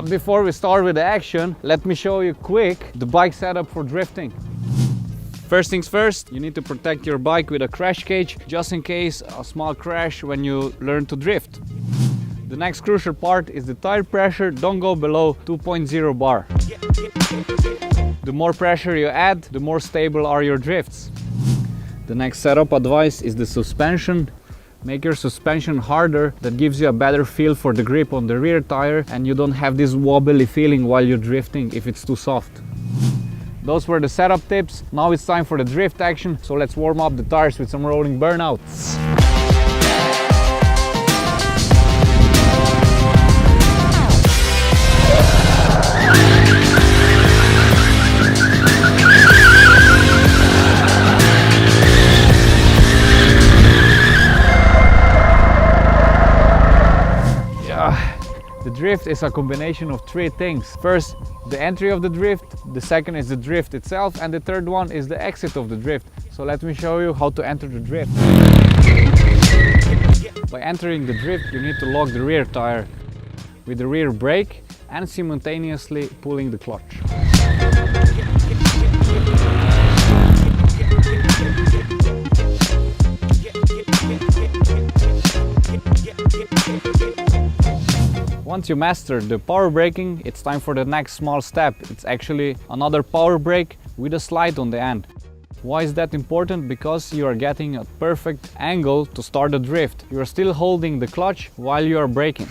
But before we start with the action, let me show you quick the bike setup for drifting. First things first, you need to protect your bike with a crash cage, just in case a small crash when you learn to drift. The next crucial part is the tire pressure. Don't go below 2.0 bar. The more pressure you add, the more stable are your drifts. The next setup advice is the suspension. Make your suspension harder, that gives you a better feel for the grip on the rear tire, and you don't have this wobbly feeling while you're drifting if it's too soft. Those were the setup tips. Now it's time for the drift action, so let's warm up the tires with some rolling burnouts. The drift is a combination of three things. First, the entry of the drift, the second is the drift itself, and the third one is the exit of the drift. So let me show you how to enter the drift. By entering the drift, you need to lock the rear tire with the rear brake and simultaneously pulling the clutch. Once you master the power braking, it's time for the next small step. It's actually another power brake with a slide on the end. Why is that important? Because you are getting a perfect angle to start the drift. You are still holding the clutch while you are braking.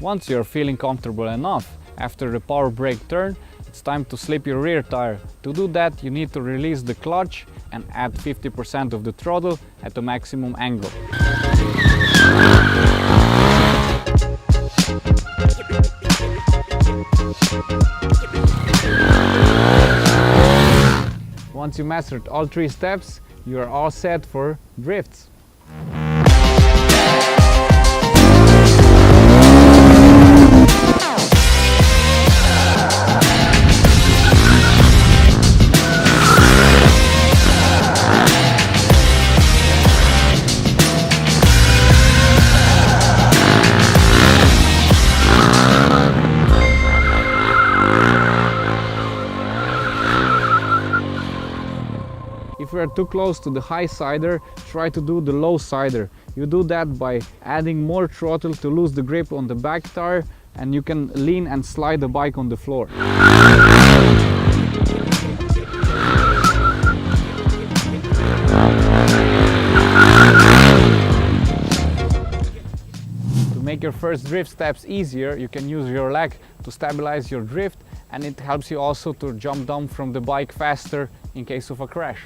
Once you are feeling comfortable enough after the power brake turn, it's time to slip your rear tire. To do that, you need to release the clutch and add 50% of the throttle at the maximum angle. Once you mastered all three steps, you are all set for drifts. If you are too close to the high sider, try to do the low sider. You do that by adding more throttle to lose the grip on the back tire, and you can lean and slide the bike on the floor. To make your first drift steps easier, you can use your leg to stabilize your drift, and it helps you also to jump down from the bike faster in case of a crash.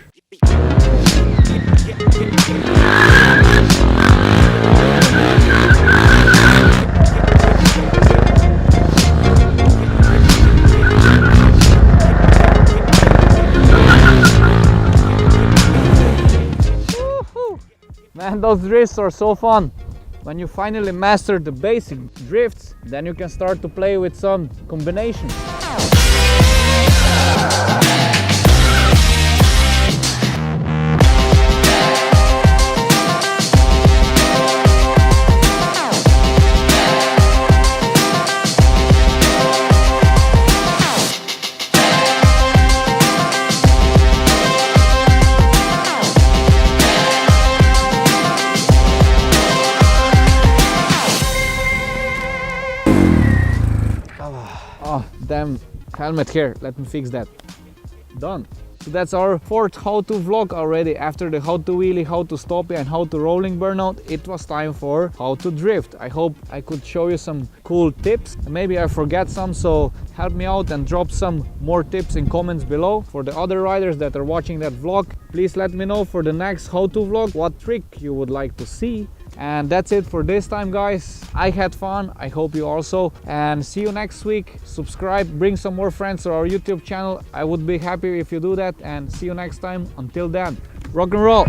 Man, those drifts are so fun! When you finally master the basic drifts, then you can start to play with some combinations. Oh, damn helmet here. Let me fix that. Done. So that's our fourth how-to vlog already. After the how to wheelie, how to stop and how to rolling burnout, it was time for how to drift. I hope I could show you some cool tips. Maybe I forget some, so help me out and drop some more tips in comments below. For the other riders that are watching that vlog, please let me know for the next how-to vlog what trick you would like to see. And that's it for this time, guys. I had fun, I hope you also, and see you next week. Subscribe, bring some more friends to our YouTube channel. I would be happy if you do that, and see you next time. Until then, rock and roll.